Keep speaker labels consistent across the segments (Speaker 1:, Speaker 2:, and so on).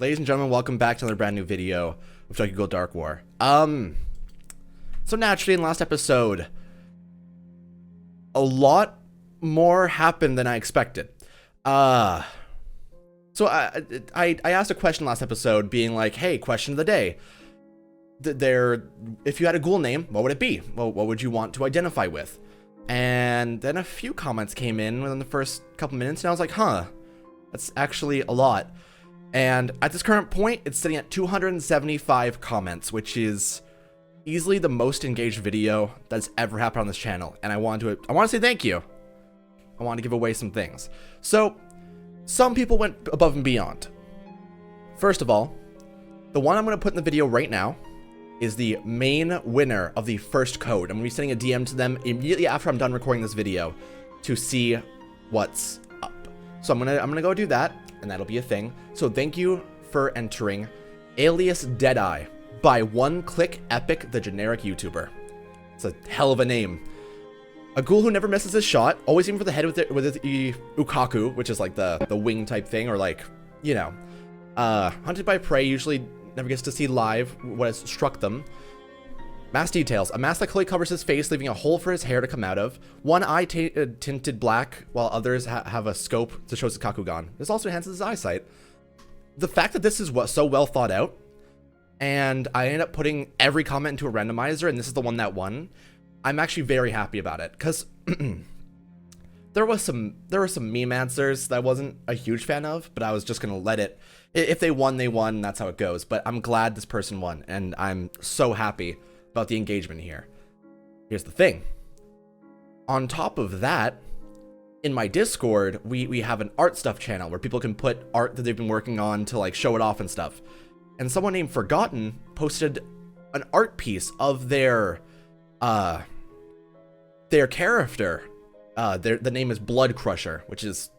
Speaker 1: Ladies and gentlemen, welcome back to another brand new video of Ghoul Dark War. So naturally in last episode, a lot more happened than I expected. So I asked a question last episode being like, hey, question of the day. If you had a ghoul name, what would it be? Well, what would you want to identify with? And then a few comments came in within the first couple minutes and I was like, huh, that's actually a lot. And at this current point, it's sitting at 275 comments, which is easily the most engaged video that's ever happened on this channel. And I want to say thank you. I want to give away some things. So some people went above and beyond. First of all, the one I'm going to put in the video right now is the main winner of the first code. I'm going to be sending a DM to them immediately after I'm done recording this video to see what's up. So I'm gonna go do that, and that'll be a thing. So thank you for entering alias Deadeye by One Click Epic, the generic YouTuber. It's a hell of a name. A ghoul who never misses his shot, always aiming for the head with the ukaku, which is like the wing type thing, or like, you know, hunted by prey, usually never gets to see live what has struck them. Mask details. A mask that clearly covers his face, leaving a hole for his hair to come out of. One eye tinted black, while others have a scope to show his Kakugan. This also enhances his eyesight. The fact that this is so well thought out, and I ended up putting every comment into a randomizer, and this is the one that won, I'm actually very happy about it, because there were some meme answers that I wasn't a huge fan of, but I was just gonna let it. If they won, they won. That's how it goes. But I'm glad this person won, and I'm so happy about the engagement here. Here's the thing. On top of that, in my Discord, we have an art stuff channel where people can put art that they've been working on to like show it off and stuff. And someone named Forgotten posted an art piece of their character. The name is Blood Crusher, which is,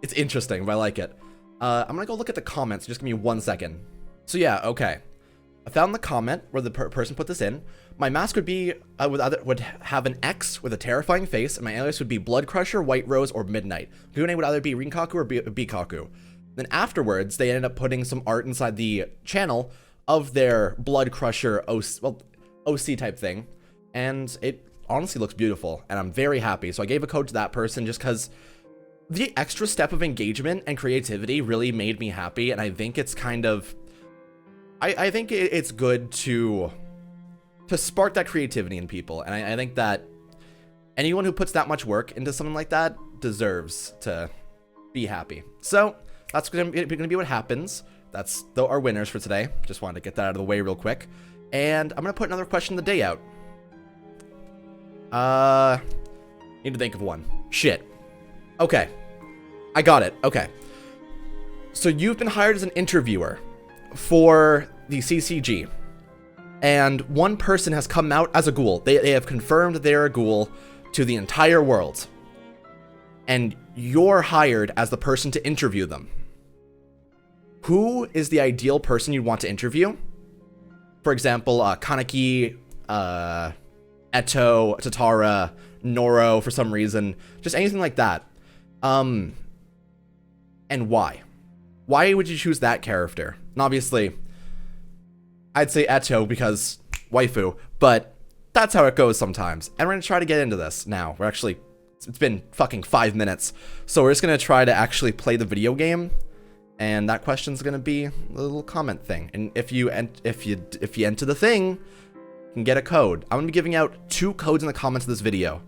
Speaker 1: it's interesting, but I like it. I'm gonna go look at the comments. Just give me 1 second. So yeah, okay. I found the comment where the person put this in. My mask would be would have an X with a terrifying face, and my alias would be Blood Crusher, White Rose, or Midnight. Ghoul name would either be Rinkaku or Bikaku. Then afterwards, they ended up putting some art inside the channel of their Blood Crusher OC type thing, and it honestly looks beautiful, and I'm very happy. So I gave a code to that person just because the extra step of engagement and creativity really made me happy, and I think it's kind of, I think it's good to spark that creativity in people, and I think that anyone who puts that much work into something like that deserves to be happy. So that's gonna be what happens. That's our winners for today. Just wanted to get that out of the way real quick, and I'm gonna put another question of the day out. Need to think of one. Shit. Okay. I got it. Okay. So you've been hired as an interviewer for the CCG, and one person has come out as a ghoul. They have confirmed they're a ghoul to the entire world, and you're hired as the person to interview them. Who is the ideal person you'd want to interview? For example, Kaneki, Eto, Tatara, Noro, for some reason, just anything like that. And why? Why would you choose that character? And obviously, I'd say Eto because waifu, but that's how it goes sometimes. And we're gonna try to get into this now. It's been fucking 5 minutes, so we're just gonna try to actually play the video game, and that question's gonna be a little comment thing. And if you enter the thing, you can get a code. I'm gonna be giving out 2 codes in the comments of this video,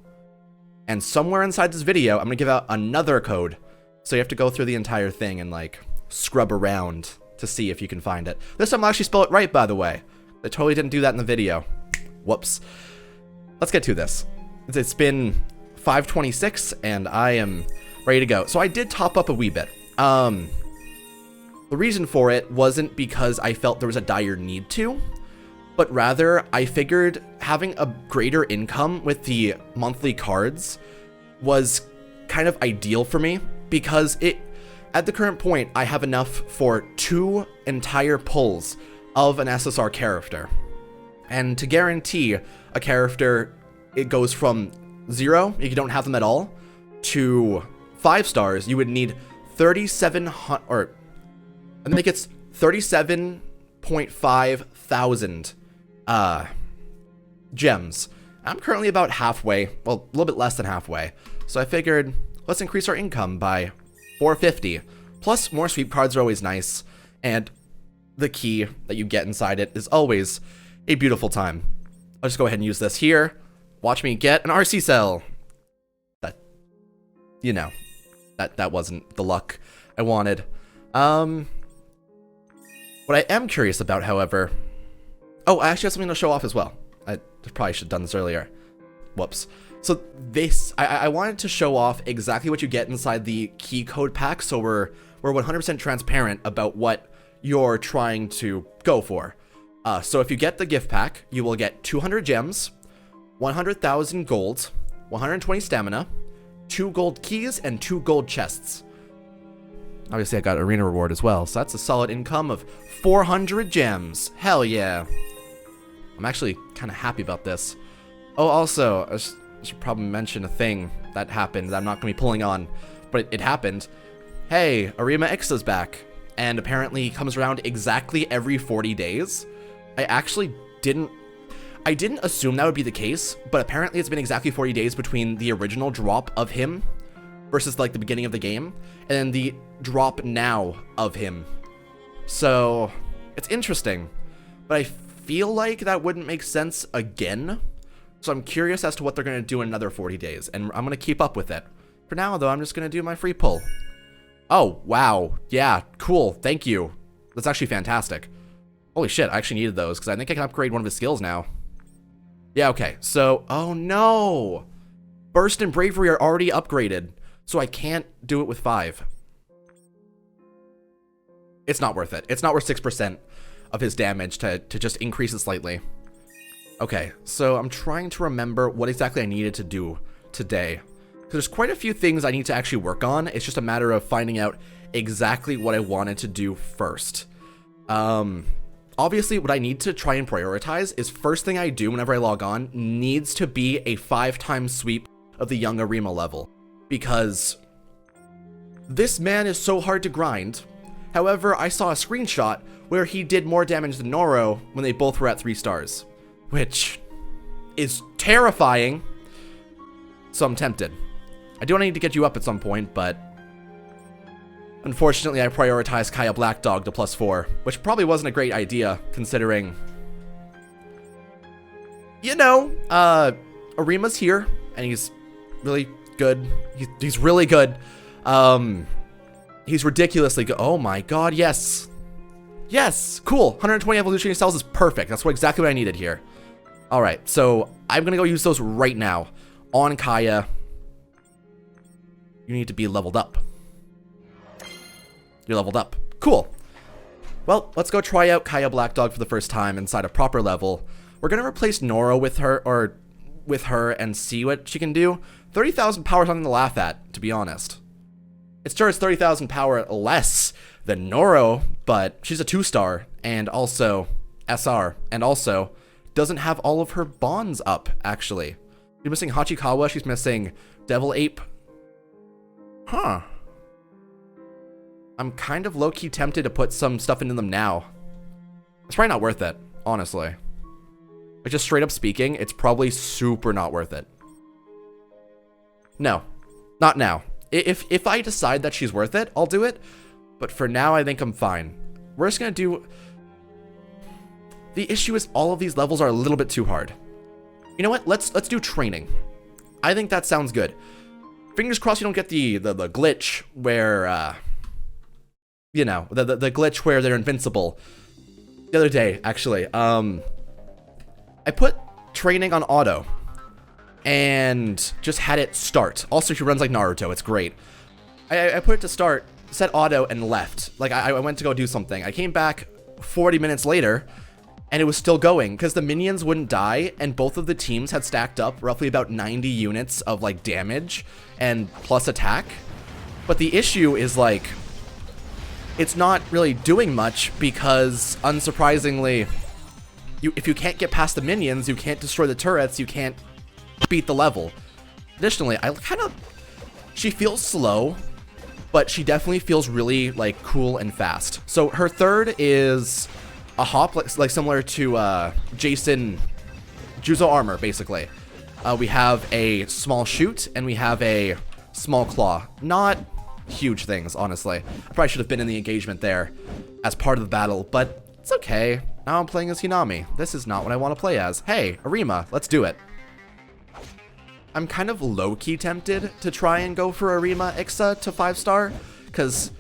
Speaker 1: and somewhere inside this video, I'm gonna give out another code. So you have to go through the entire thing and like scrub around to see if you can find it. This time I'll actually spell it right, by the way. I totally didn't do that in the video. Whoops. Let's get to this. It's been 5:26 and I am ready to go. So I did top up a wee bit. The reason for it wasn't because I felt there was a dire need to, but rather I figured having a greater income with the monthly cards was kind of ideal for me, because at the current point, I have enough for 2 entire pulls of an SSR character. And to guarantee a character, it goes from 0, if you don't have them at all, to 5 stars, you would need 3,700, or And then it gets 37.5 thousand gems. I'm currently about halfway, well, a little bit less than halfway. So I figured, let's increase our income by 450. Plus, more sweep cards are always nice, and the key that you get inside it is always a beautiful time. I'll just go ahead and use this here. Watch me get an RC cell. That, you know, that wasn't the luck I wanted. What I am curious about, however... Oh, I actually have something to show off as well. I probably should have done this earlier. Whoops. So this, I wanted to show off exactly what you get inside the key code pack, so we're 100% transparent about what you're trying to go for. So if you get the gift pack, you will get 200 gems, 100,000 gold, 120 stamina, 2 gold keys, and 2 gold chests. Obviously, I got arena reward as well, so that's a solid income of 400 gems. Hell yeah. I'm actually kind of happy about this. Oh, also, I should probably mention a thing that happened that I'm not going to be pulling on, but it happened. Hey, Arima Ixa's back, and apparently he comes around exactly every 40 days. I didn't assume that would be the case, but apparently it's been exactly 40 days between the original drop of him versus like the beginning of the game, and then the drop now of him. So, it's interesting, but I feel like that wouldn't make sense again. So I'm curious as to what they're going to do in another 40 days, and I'm going to keep up with it. For now, though, I'm just going to do my free pull. Oh, wow. Yeah, cool. Thank you. That's actually fantastic. Holy shit, I actually needed those, because I think I can upgrade one of his skills now. Yeah, okay. So, oh no! Burst and Bravery are already upgraded, so I can't do it with 5. It's not worth it. It's not worth 6% of his damage to just increase it slightly. Okay, so I'm trying to remember what exactly I needed to do today. Because there's quite a few things I need to actually work on. It's just a matter of finding out exactly what I wanted to do first. Obviously, what I need to try and prioritize is first thing I do whenever I log on needs to be a 5-time sweep of the young Arima level. Because this man is so hard to grind. However, I saw a screenshot where he did more damage than Noro when they both were at 3 stars. Which is terrifying. So I'm tempted. I do need to get you up at some point, but unfortunately I prioritized Kaya Black Dog to +4, which probably wasn't a great idea considering, you know, Arima's here and he's really good. He's really good. He's ridiculously good. Oh my god, yes. Yes, cool. 120 evolutionary cells is perfect. That's exactly what I needed here. Alright, so I'm going to go use those right now on Kaya. You need to be leveled up. You're leveled up. Cool. Well, let's go try out Kaya Black Dog for the first time inside a proper level. We're going to replace Noro with her and see what she can do. 30,000 power is something to laugh at, to be honest. It's sure it's 30,000 power less than Noro, but she's a 2-star and also SR and also doesn't have all of her bonds up, actually. She's missing Hachikawa, she's missing Devil Ape. Huh. I'm kind of low-key tempted to put some stuff into them now. It's probably not worth it, honestly. But just straight up speaking, it's probably super not worth it. No, not now. If I decide that she's worth it, I'll do it. But for now, I think I'm fine. We're just gonna do... The issue is all of these levels are a little bit too hard. You know what? Let's do training. I think that sounds good. Fingers crossed you don't get the glitch where, you know, the glitch where they're invincible. The other day, actually, I put training on auto and just had it start. Also, she runs like Naruto. It's great. I put it to start, set auto, and left. Like, I went to go do something. I came back 40 minutes later, and it was still going because the minions wouldn't die, and both of the teams had stacked up roughly about 90 units of like damage and plus attack. But the issue is like it's not really doing much because unsurprisingly, if you can't get past the minions, you can't destroy the turrets, you can't beat the level. Additionally, she feels slow, but she definitely feels really like cool and fast. So her third is a hop, like similar to Jason Juzo armor, basically. We have a small shoot and we have a small claw. Not huge things, honestly. I probably should have been in the engagement there as part of the battle, but it's okay. Now I'm playing as Hinami. This is not what I want to play as. Hey, Arima, let's do it. I'm kind of low-key tempted to try and go for Arima Ixa to 5-star, because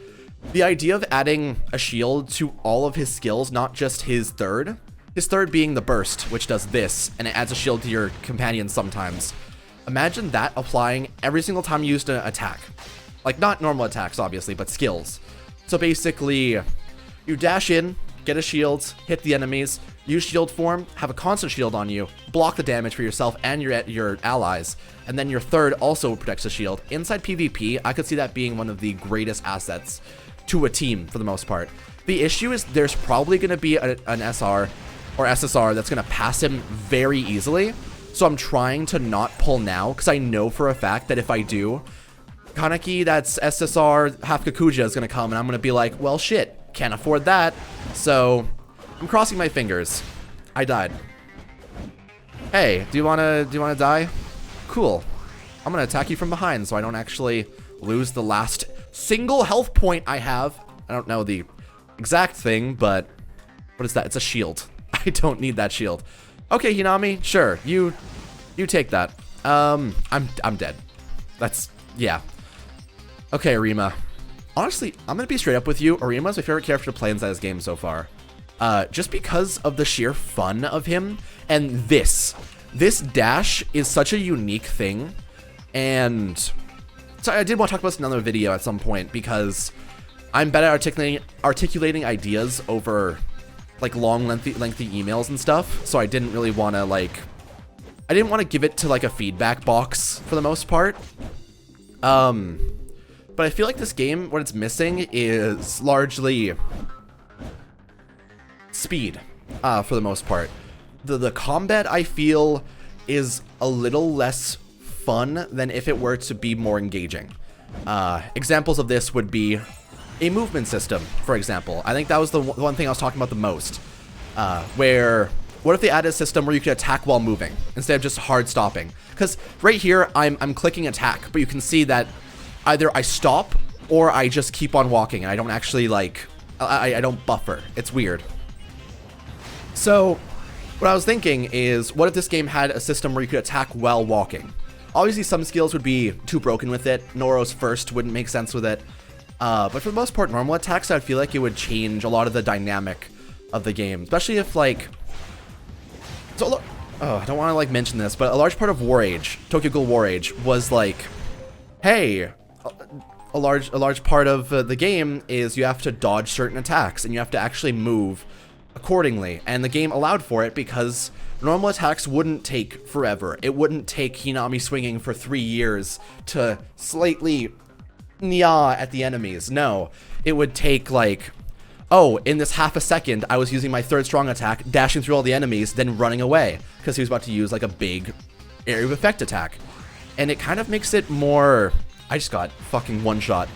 Speaker 1: the idea of adding a shield to all of his skills, not just his third being the burst, which does this, and it adds a shield to your companion sometimes. Imagine that applying every single time you used an attack. Like, not normal attacks, obviously, but skills. So basically, you dash in, get a shield, hit the enemies, use shield form, have a constant shield on you, block the damage for yourself and your allies, and then your third also protects the shield. Inside PvP, I could see that being one of the greatest assets to a team for the most part. The issue is there's probably going to be an SR or SSR that's going to pass him very easily, so I'm trying to not pull now, because I know for a fact that if I do, Kaneki that's SSR half Kakuja is going to come, and I'm going to be like, well shit, can't afford that. So I'm crossing my fingers. I died. Hey, do you wanna die? Cool. I'm gonna attack you from behind so I don't actually lose the last single health point I have. I don't know the exact thing, but what is that? It's a shield. I don't need that shield. Okay, Hinami, sure. You take that. I'm dead. That's, yeah. Okay, Arima. Honestly, I'm gonna be straight up with you. Arima is my favorite character to play inside this game so far. Just because of the sheer fun of him, and this dash is such a unique thing, and so I did want to talk about this in another video at some point, because I'm better at articulating ideas over like long, lengthy emails and stuff, so I didn't really want to I didn't want to give it to like a feedback box for the most part. But I feel like this game, what it's missing is largely speed, for the most part. The combat, I feel, is a little less fun than if it were to be more engaging. Examples of this would be a movement system, for example. I think that was the one thing I was talking about the most. Where, what if they added a system where you could attack while moving, instead of just hard stopping? Because right here, I'm clicking attack, but you can see that either I stop or I just keep on walking, and I don't actually, I don't buffer. It's weird. So, what I was thinking is, what if this game had a system where you could attack while walking? Obviously, some skills would be too broken with it. Noro's first wouldn't make sense with it. But for the most part, normal attacks, I feel like it would change a lot of the dynamic of the game. Especially if, so, I don't want to, mention this, but a large part of War Age, Tokyo Ghoul War Age, was hey, a large part of the game is you have to dodge certain attacks, and you have to actually move accordingly, and the game allowed for it because normal attacks wouldn't take forever. It wouldn't take Hinami swinging for 3 years to slightly nya at the enemies. No, it would take oh, in this half a second, I was using my third strong attack, dashing through all the enemies, then running away, because he was about to use a big area of effect attack. And it kind of makes it more, I just got fucking one shot.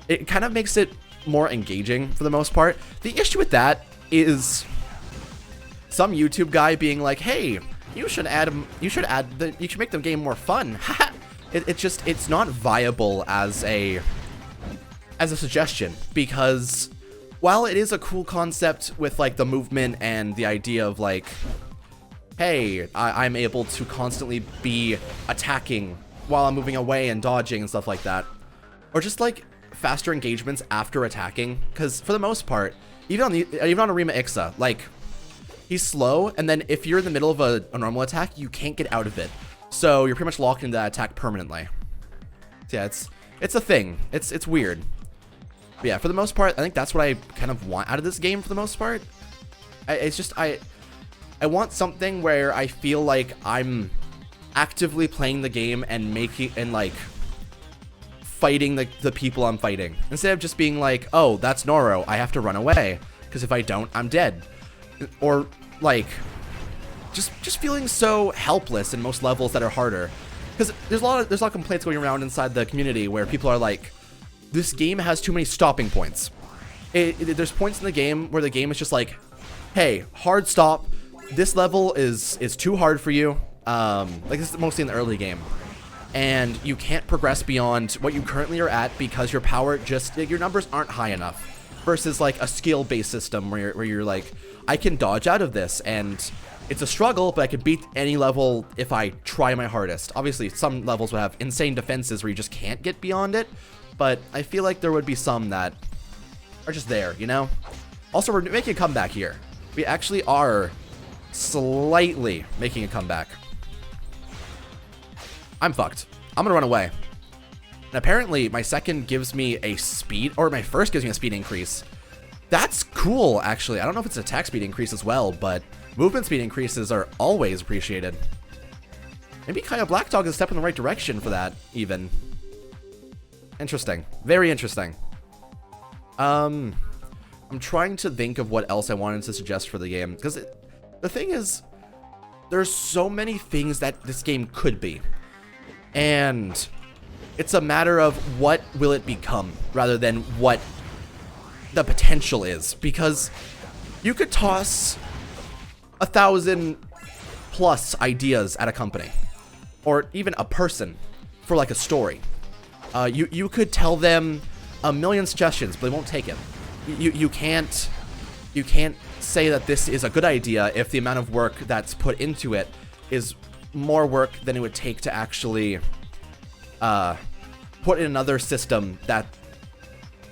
Speaker 1: It kind of makes it more engaging for the most part. The issue with that is some YouTube guy being like, hey, you should make the game more fun. It's not viable as a suggestion, because while it is a cool concept with the movement and the idea of hey, I'm able to constantly be attacking while I'm moving away and dodging and stuff like that, or just faster engagements after attacking, because for the most part, even on Arima Ixa, he's slow, and then if you're in the middle of a normal attack, you can't get out of it. So you're pretty much locked into that attack permanently. So yeah, it's a thing. It's weird. But yeah, for the most part, I think that's what I kind of want out of this game for the most part. I want something where I feel like I'm actively playing the game and fighting the people I'm fighting, instead of just being oh, that's Noro, I have to run away, because if I don't, I'm dead. Or just feeling so helpless in most levels that are harder, because there's a lot of complaints going around inside the community where people are this game has too many stopping points. There's points in the game where the game is just like, hey, hard stop. This level is too hard for you. Like this is mostly in the early game. And you can't progress beyond what you currently are at because your power just, your numbers aren't high enough. Versus like a skill-based system where you're like, I can dodge out of this, and it's a struggle, but I can beat any level if I try my hardest. Obviously, some levels would have insane defenses where you just can't get beyond it, but I feel like there would be some that are just there, you know? Also, we're making a comeback here. We actually are slightly making a comeback. I'm fucked. I'm gonna run away. And apparently, my second gives me a speed, or my first gives me a speed increase. That's cool, actually. I don't know if it's attack speed increase as well, but movement speed increases are always appreciated. Maybe Kaya Black Dog is a step in the right direction for that, even. Interesting. Very interesting. I'm trying to think of what else I wanted to suggest for the game, because the thing is, there's so many things that this game could be. And it's a matter of what will it become, rather than what the potential is. Because you could toss 1,000+ ideas at a company, or even a person, for like a story. You could tell them 1,000,000 suggestions, but they won't take it. You can't say that this is a good idea if the amount of work that's put into it is more work than it would take to actually put in another system that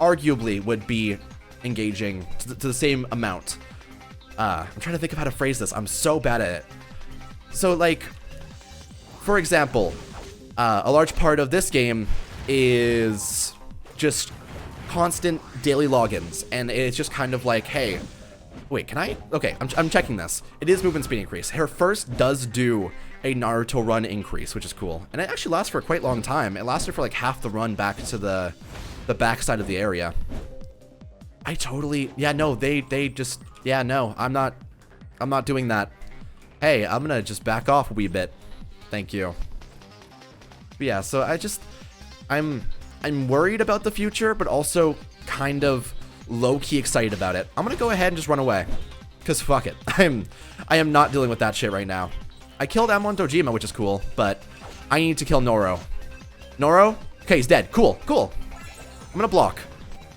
Speaker 1: arguably would be engaging to the same amount. I'm trying to think of how to phrase this. I'm so bad at it. So, like, for example, a large part of this game is just constant daily logins, and it's just kind of like, hey, wait, can I? Okay, I'm checking this. It is movement speed increase. Her first does do a Naruto run increase, which is cool, and it actually lasts for a quite long time. It lasted for like half the run back to the back side of the area. I totally, yeah, no, they just, yeah, no, I'm not doing that. Hey, I'm gonna just back off a wee bit. Thank you. But yeah, so I'm worried about the future, but also kind of low-key excited about it. I'm gonna go ahead and just run away, because fuck it. I am not dealing with that shit right now. I killed Amon Dojima, which is cool, but I need to kill Noro. Noro? Okay, he's dead. Cool, cool. I'm gonna block,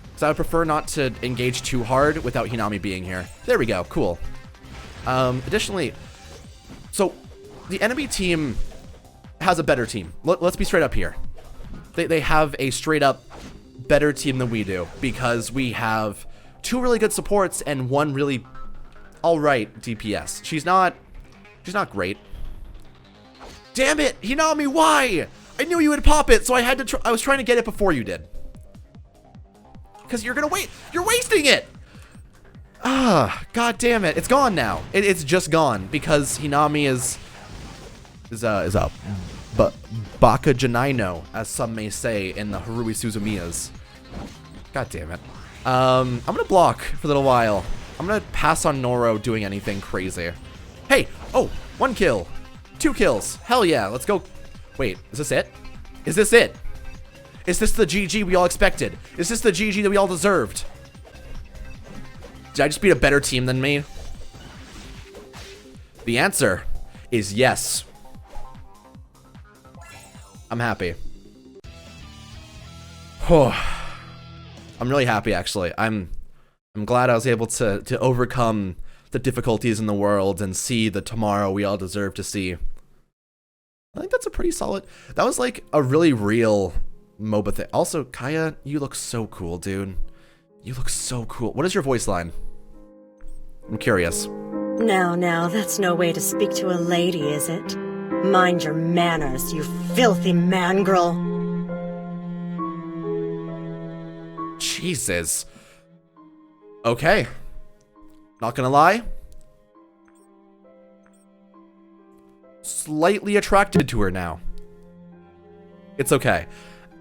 Speaker 1: because I would prefer not to engage too hard without Hinami being here. There we go, cool. Additionally, so the enemy team has a better team. Let's be straight up here. They have a straight up better team than we do, because we have 2 really good supports and 1 really alright DPS. She's not great. Damn it, Hinami, why? I knew you would pop it, so I had to I was trying to get it before you did. Because you're wasting it! Ah, god damn it, it's gone now. It's just gone, because Hinami is a Baka Janino, as some may say in the Harui Suzumiyas. God damn it. I'm gonna block for a little while. I'm gonna pass on Noro doing anything crazy. Hey! Oh! 1 kill! 2 kills! Hell yeah, let's go. Wait, is this it? Is this it? Is this the GG we all expected? Is this the GG that we all deserved? Did I just beat a better team than me? The answer is yes. I'm happy. I'm really happy, actually. I'm glad I was able to overcome the difficulties in the world and see the tomorrow we all deserve to see. I think that's a pretty solid... That was like a really real MOBA thing. Also, Kaya, you look so cool, dude. You look so cool. What is your voice line? I'm curious.
Speaker 2: Now, that's no way to speak to a lady, is it? Mind your manners, you filthy mangrel.
Speaker 1: Jesus. Okay. Not gonna lie. Slightly attracted to her now. It's okay.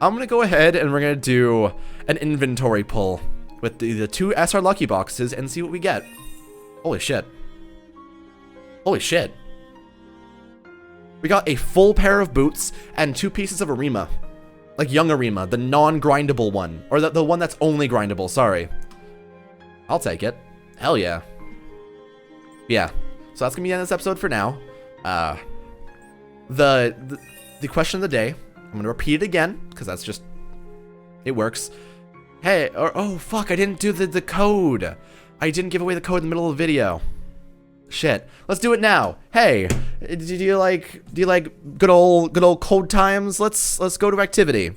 Speaker 1: I'm gonna go ahead and we're gonna do an inventory pull with the 2 SR Lucky Boxes and see what we get. Holy shit. Holy shit. We got a full pair of boots and 2 pieces of Arima. Like Young Arima, the non-grindable one. Or the one that's only grindable, sorry. I'll take it. Hell yeah. Yeah. So that's gonna be the end of this episode for now. The question of the day, I'm gonna repeat it again, because that's just, it works. Hey, oh fuck, I didn't do the code. I didn't give away the code in the middle of the video. Shit. Let's do it now. Hey, do you like good old code times? Let's go to activity.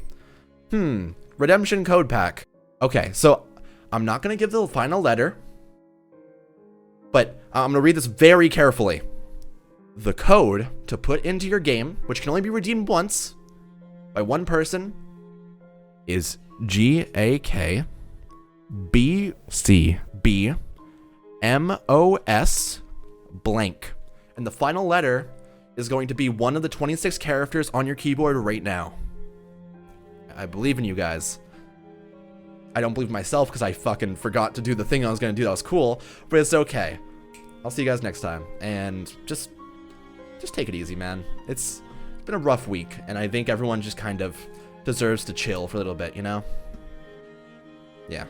Speaker 1: Redemption code pack. Okay, so I'm not gonna give the final letter, but I'm gonna read this very carefully. The code to put into your game, which can only be redeemed once by one person, is GAKBCBMOS blank. And the final letter is going to be one of the 26 characters on your keyboard right now. I believe in you guys. I don't believe in myself because I fucking forgot to do the thing I was going to do that was cool, but it's okay. I'll see you guys next time, and just take it easy, man. It's been a rough week, and I think everyone just kind of deserves to chill for a little bit, you know? Yeah.